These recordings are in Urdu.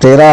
13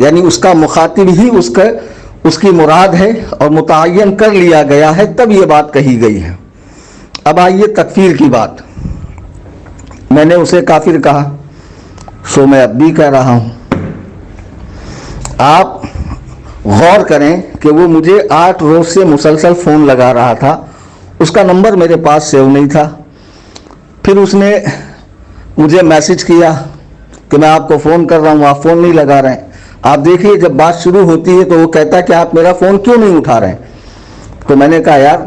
یعنی اس کا مخاطب ہی اس کی مراد ہے اور متعین کر لیا گیا ہے، تب یہ بات کہی گئی ہے۔ اب آئیے تکفیر کی بات۔ میں نے اسے کافر کہا، سو میں اب بھی کہہ رہا ہوں۔ آپ غور کریں کہ وہ مجھے 8 روز سے مسلسل فون لگا رہا تھا، اس کا نمبر میرے پاس سیو نہیں تھا۔ پھر اس نے مجھے میسج کیا کہ میں آپ کو فون کر رہا ہوں، آپ فون نہیں لگا رہے ہیں۔ آپ دیکھیے جب بات شروع ہوتی ہے تو وہ کہتا ہے کہ آپ میرا فون کیوں نہیں اٹھا رہے ہیں؟ تو میں نے کہا یار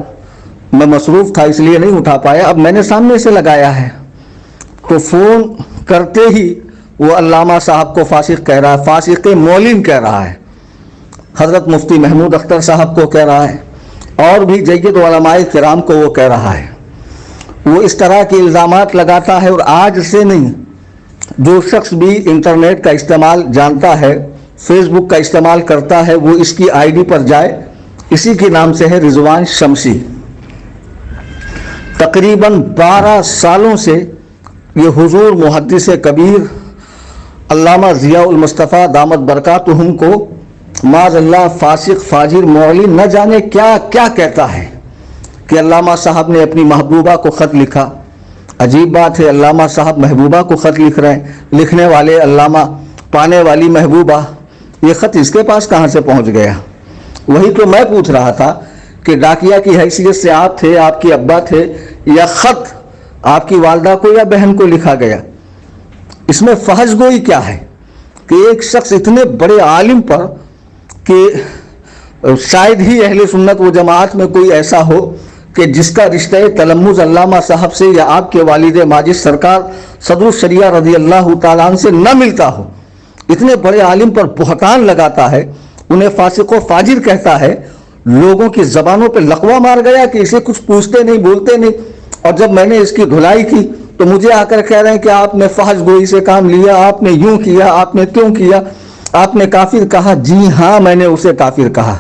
میں مصروف تھا اس لیے نہیں اٹھا پایا، اب میں نے سامنے سے لگایا ہے۔ تو فون کرتے ہی وہ علامہ صاحب کو فاسق کہہ رہا ہے، فاسق مولن کہہ رہا ہے، حضرت مفتی محمود اختر صاحب کو کہہ رہا ہے، اور بھی جید علماء کرام کو وہ کہہ رہا ہے۔ وہ اس طرح کے الزامات لگاتا ہے، اور آج سے نہیں، جو شخص بھی انٹرنیٹ کا استعمال جانتا ہے، فیس بک کا استعمال کرتا ہے، وہ اس کی آئی ڈی پر جائے، اسی کے نام سے ہے رضوان شمسی۔ تقریباً 12 سالوں سے یہ حضور محدث کبیر علامہ ضیاء المصطفیٰ دامت برکاتہم کو معاذ اللہ فاسق فاجر معلن نہ جانے کیا کیا کہتا ہے کہ علامہ صاحب نے اپنی محبوبہ کو خط لکھا۔ عجیب بات ہے، علامہ صاحب محبوبہ کو خط لکھ رہے ہیں، لکھنے والے علامہ، پانے والی محبوبہ، یہ خط اس کے پاس کہاں سے پہنچ گیا؟ وہی تو میں پوچھ رہا تھا کہ ڈاکیہ کی حیثیت سے آپ تھے، آپ کے ابا تھے، یا خط آپ کی والدہ کو یا بہن کو لکھا گیا؟ اس میں فحش گوئی کیا ہے کہ ایک شخص اتنے بڑے عالم پر، کہ شاید ہی اہل سنت و جماعت میں کوئی ایسا ہو کہ جس کا رشتہ تلمذ علامہ صاحب سے یا آپ کے والد ماجد سرکار صدر الشریعہ رضی اللہ تعالیٰ عنہ سے نہ ملتا ہو، اتنے بڑے عالم پر بہتان لگاتا ہے، انہیں فاسق و فاجر کہتا ہے، لوگوں کی زبانوں پہ لقوہ مار گیا کہ اسے کچھ پوچھتے نہیں، بولتے نہیں۔ اور جب میں نے اس کی دھلائی کی تو مجھے آ کر کہہ رہے ہیں کہ آپ نے فحش گوئی سے کام لیا، آپ نے یوں کیا، آپ نے کیوں کیا، آپ نے کافر کہا۔ جی ہاں، میں نے اسے کافر کہا،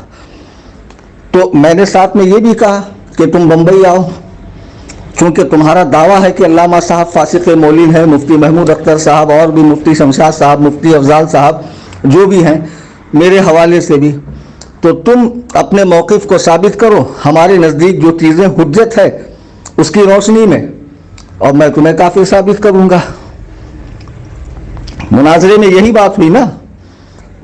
تو میں نے ساتھ میں یہ بھی کہا کہ تم بمبئی آؤ، چونکہ تمہارا دعویٰ ہے کہ علامہ صاحب فاسق مولن ہے، مفتی محمود اختر صاحب اور بھی مفتی شمشاد صاحب، مفتی افضال صاحب جو بھی ہیں میرے حوالے سے بھی، تو تم اپنے موقف کو ثابت کرو، ہمارے نزدیک جو چیزیں حجت ہے اس کی روشنی میں، اور میں تمہیں کافر ثابت کروں گا۔ مناظرے میں یہی بات ہوئی نا۔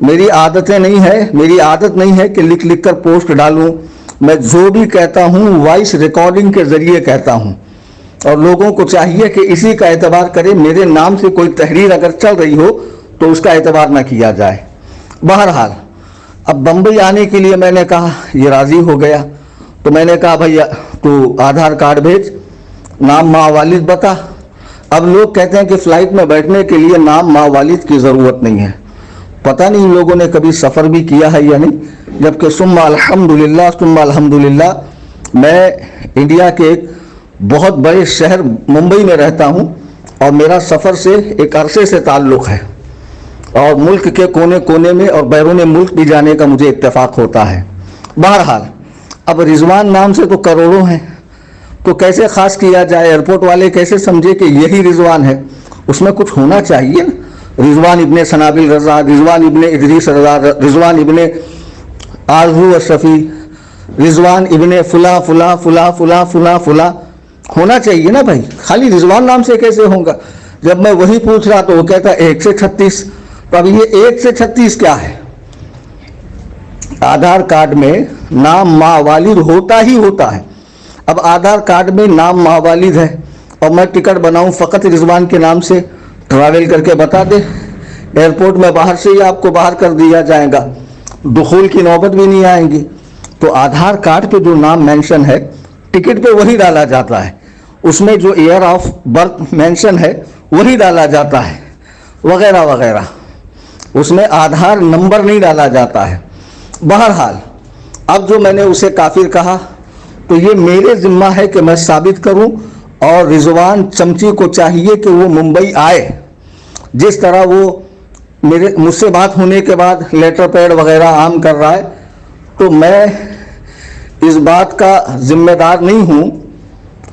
میری عادت نہیں ہے کہ لکھ لکھ کر پوسٹ ڈالوں، میں جو بھی کہتا ہوں وائس ریکارڈنگ کے ذریعے کہتا ہوں، اور لوگوں کو چاہیے کہ اسی کا اعتبار کرے، میرے نام سے کوئی تحریر اگر چل رہی ہو تو اس کا اعتبار نہ کیا جائے۔ بہرحال اب بمبئی آنے کے لیے میں نے کہا، یہ راضی ہو گیا، تو میں نے کہا بھیا تو آدھار کارڈ بھیج، نام ماں والد بتا۔ اب لوگ کہتے ہیں کہ فلائٹ میں بیٹھنے کے لیے نام ماں والد کی ضرورت نہیں ہے، پتہ نہیں ان لوگوں نے کبھی سفر بھی کیا ہے یا نہیں، جبکہ ثم الحمدللہ میں انڈیا کے ایک بہت بڑے شہر ممبئی میں رہتا ہوں، اور میرا سفر سے ایک عرصے سے تعلق ہے، اور ملک کے کونے کونے میں اور بیرون ملک بھی جانے کا مجھے اتفاق ہوتا ہے۔ بہرحال اب رضوان نام سے تو کروڑوں ہیں، تو کیسے خاص کیا جائے؟ ایئرپورٹ والے کیسے سمجھے کہ یہی رضوان ہے؟ اس میں کچھ ہونا چاہیے نا۔ رضوان ابن سنابل رضا، رضوان ابن ادریس رضا، رضوان ابن آرزو اشرفی، رضوان ابن فلاں فلاں فلاں فلاں فلاں فلاں ہونا چاہیے نا بھائی، خالی رضوان نام سے کیسے ہوگا؟ جب میں وہی پوچھ رہا تو وہ کہتا 1 سے 36، تو اب یہ 1 سے 36 کیا ہے؟ آدھار کارڈ میں نام ماں والد ہوتا ہی ہوتا ہے۔ اب آدھار کارڈ میں نام ماں والد ہے، اور میں ٹکٹ بناؤں فقط رضوان کے نام سے، ٹریول کر کے بتا دے، ایئرپورٹ میں باہر سے ہی آپ کو باہر کر دیا جائے گا، دخول کی نوبت بھی نہیں آئیں گی۔ تو آدھار کارڈ پہ جو نام مینشن ہے ٹکٹ پہ وہی ڈالا جاتا ہے، اس میں جو ایئر آف برتھ مینشن ہے وہی ڈالا جاتا ہے، وغیرہ وغیرہ، اس میں آدھار نمبر نہیں ڈالا جاتا ہے۔ بہرحال اب جو میں نے اسے کافر کہا تو یہ میرے ذمہ ہے کہ میں ثابت کروں، اور رضوان چمچی کو چاہیے کہ وہ ممبئی آئے، جس طرح وہ مجھ سے بات ہونے کے بعد لیٹر پیڈ وغیرہ عام کر رہا ہے، تو میں اس بات کا ذمہ دار نہیں ہوں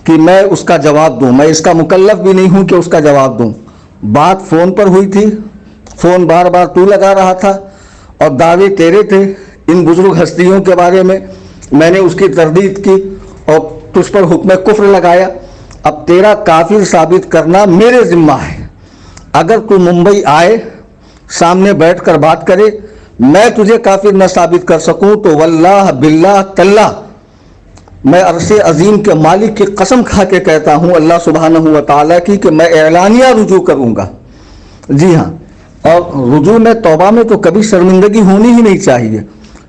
کہ میں اس کا جواب دوں، میں اس کا مکلف بھی نہیں ہوں کہ اس کا جواب دوں۔ بات فون پر ہوئی تھی، فون بار بار تو لگا رہا تھا، اور دعوے تیرے تھے ان بزرگ ہستیوں کے بارے میں نے اس کی تردید کی اور تجھ پر حکم کفر لگایا. اب تیرا کافر ثابت کرنا میرے ذمہ ہے. اگر تو ممبئی آئے سامنے بیٹھ کر بات کرے میں تجھے کافر نہ ثابت کر سکوں تو واللہ باللہ تاللہ میں عرش عظیم کے مالک کی قسم کھا کے کہتا ہوں اللہ سبحانہ و تعالیٰ کی کہ میں اعلانیہ رجوع کروں گا. جی ہاں، اور رجوع میں توبہ میں تو کبھی شرمندگی ہونی ہی نہیں چاہیے.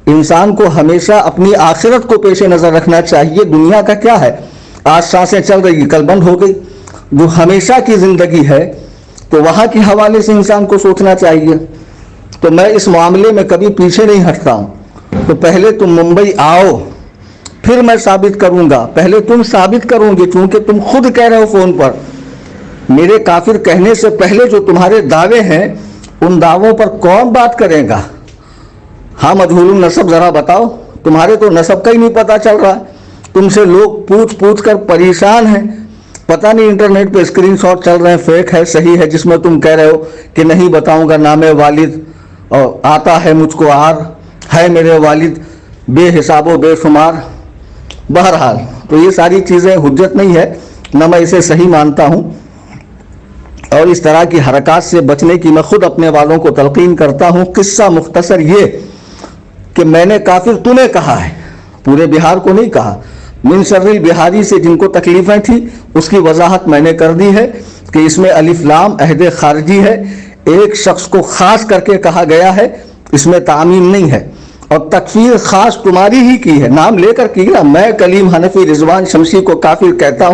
انسان کو ہمیشہ اپنی آخرت کو پیش نظر رکھنا چاہیے. دنیا کا کیا ہے، آج سانسیں چل رہی کل بند ہو گئی. جو ہمیشہ کی زندگی ہے تو وہاں کے حوالے سے انسان کو سوچنا چاہیے. تو میں اس معاملے میں کبھی پیچھے نہیں ہٹتا ہوں. تو پہلے تم ممبئی آؤ پھر میں ثابت کروں گا. پہلے تم ثابت کرو گے کیونکہ تم خود کہہ رہے ہو فون پر. میرے کافر کہنے سے پہلے جو تمہارے دعوے ہیں ان دعووں پر کون بات کرے گا؟ ہاں مجہول النسب ذرا بتاؤ. تمہارے تو نسب کا ہی نہیں پتہ چل رہا. تم سے لوگ پوچھ کر پریشان ہیں. پتہ نہیں انٹرنیٹ پہ اسکرین شاٹ چل رہے ہیں فیک ہے صحیح ہے جس میں تم کہہ رہے ہو کہ نہیں بتاؤں گا نام والد اور آتا ہے مجھ کو آر ہے میرے والد بے حساب و بے شمار. بہرحال تو یہ ساری چیزیں حجت نہیں ہے نہ میں اسے صحیح مانتا ہوں. اور اس طرح کی حرکات سے بچنے کی میں خود اپنے والوں کو تلقین کرتا ہوں. قصہ مختصر یہ کہ میں نے کافر تمہیں کہا ہے، پورے بہار کو نہیں کہا. من شر البہاری سے جن کو تکلیفیں تھیں اس کی وضاحت میں نے کر دی ہے کہ اس میں الف لام عہد خارجی ہے. ایک شخص کو خاص کر کے کہا گیا ہے، اس میں تعمیم نہیں ہے. اور تکفیر خاص تمہاری ہی کی ہے، نام لے کر کی نا. میں کلیم حنفی رضوان شمسی کو کافر کہتا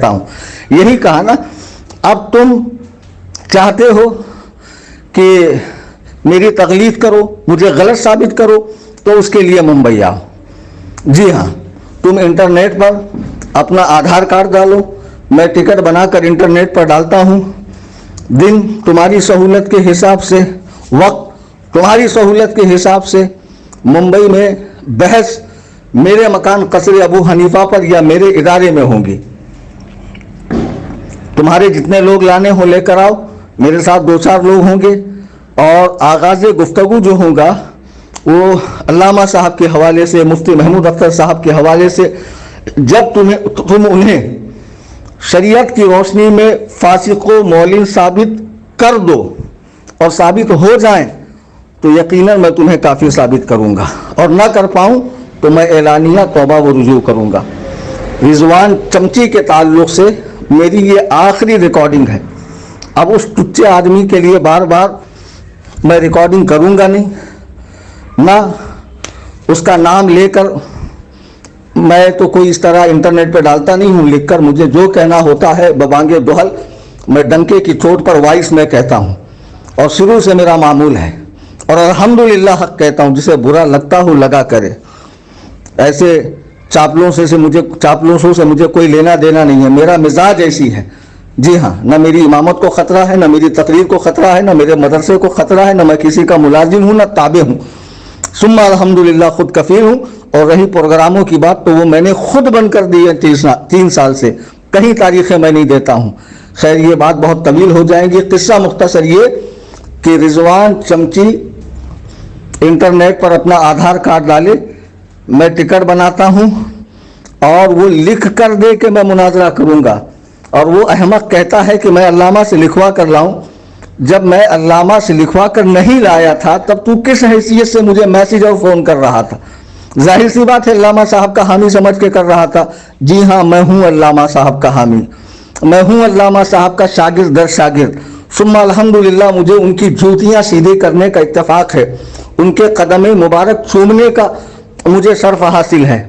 ہوں. یہی کہا نا. اب تم چاہتے ہو کہ میری تغلیظ کرو، مجھے غلط ثابت کرو تو اس کے لیے ممبئی آؤ. جی ہاں، تم انٹرنیٹ پر اپنا آدھار کارڈ ڈالو. میں ٹکٹ بنا کر انٹرنیٹ پر ڈالتا ہوں. دن تمہاری سہولت کے حساب سے، وقت تمہاری سہولت کے حساب سے. ممبئی میں بحث میرے مکان قصر ابو حنیفہ پر یا میرے ادارے میں ہوں گی. تمہارے جتنے لوگ لانے ہو لے کر آؤ. میرے ساتھ 2-4 لوگ ہوں گے اور آغاز گفتگو جو ہوگا وہ علامہ صاحب کے حوالے سے، مفتی محمود اختر صاحب کے حوالے سے. جب تم انہیں شریعت کی روشنی میں فاسق و معلن ثابت کر دو اور ثابت ہو جائیں تو یقیناً میں تمہیں کافر ثابت کروں گا. اور نہ کر پاؤں تو میں اعلانیہ توبہ و رجوع کروں گا. رضوان چمچی کے تعلق سے میری یہ آخری ریکارڈنگ ہے. اب اس ٹچے آدمی کے لیے بار بار میں ریکارڈنگ کروں گا نہیں، نہ اس کا نام لے کر میں تو کوئی اس طرح انٹرنیٹ پہ ڈالتا نہیں ہوں. لکھ کر مجھے جو کہنا ہوتا ہے ببانگ دہل میں ڈنکے کی چوٹ پر وائس میں کہتا ہوں اور شروع سے میرا معمول ہے. اور الحمدللہ حق کہتا ہوں. جسے برا لگتا ہو لگا کرے. ایسے چاپلوسوں سے مجھے کوئی لینا دینا نہیں ہے. میرا مزاج ایسی ہے. جی ہاں، نہ میری امامت کو خطرہ ہے، نہ میری تقریر کو خطرہ ہے، نہ میرے مدرسے کو خطرہ ہے، نہ میں کسی کا ملازم ہوں، نہ تابع ہوں. ثم الحمدللہ خود کفیل ہوں. اور رہی پروگراموں کی بات تو وہ میں نے خود بند کر دی ہے 3 سال سے. کہیں تاریخیں میں نہیں دیتا ہوں. خیر یہ بات بہت طویل ہو جائے گی. قصہ مختصر یہ کہ رضوان چمچی انٹرنیٹ پر اپنا آدھار کارڈ ڈالے. میں ٹکٹ بناتا ہوں اور وہ لکھ کر دے کہ میں مناظرہ کروں گا. اور وہ احمق کہتا ہے کہ میں علامہ سے لکھوا کر لاؤں. جب میں علامہ سے لکھوا کر نہیں لایا تھا تب تو کس حیثیت سے مجھے میسیج اور فون کر رہا تھا؟ ظاہر سی بات ہے علامہ صاحب کا حامی سمجھ کے کر رہا تھا. جی ہاں، میں ہوں علامہ صاحب کا حامی، میں ہوں علامہ صاحب کا شاگرد در شاگرد. ثم الحمدللہ مجھے ان کی جوتیاں سیدھی کرنے کا اتفاق ہے. ان کے قدم مبارک چومنے کا مجھے شرف حاصل ہے.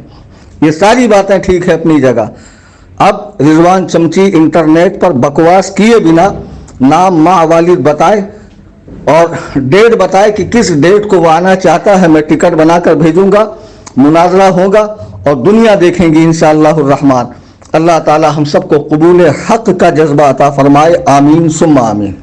یہ ساری باتیں ٹھیک ہے اپنی جگہ. اب رضوان چمچی انٹرنیٹ پر بکواس کیے بنا نام ماں والد بتائے اور ڈیٹ بتائے کہ کس ڈیٹ کو وہ آنا چاہتا ہے. میں ٹکٹ بنا کر بھیجوں گا. مناظرہ ہوگا اور دنیا دیکھیں گی انشاءاللہ الرحمن. اللہ تعالی ہم سب کو قبول حق کا جذبہ عطا فرمائے. آمین ثم آمین.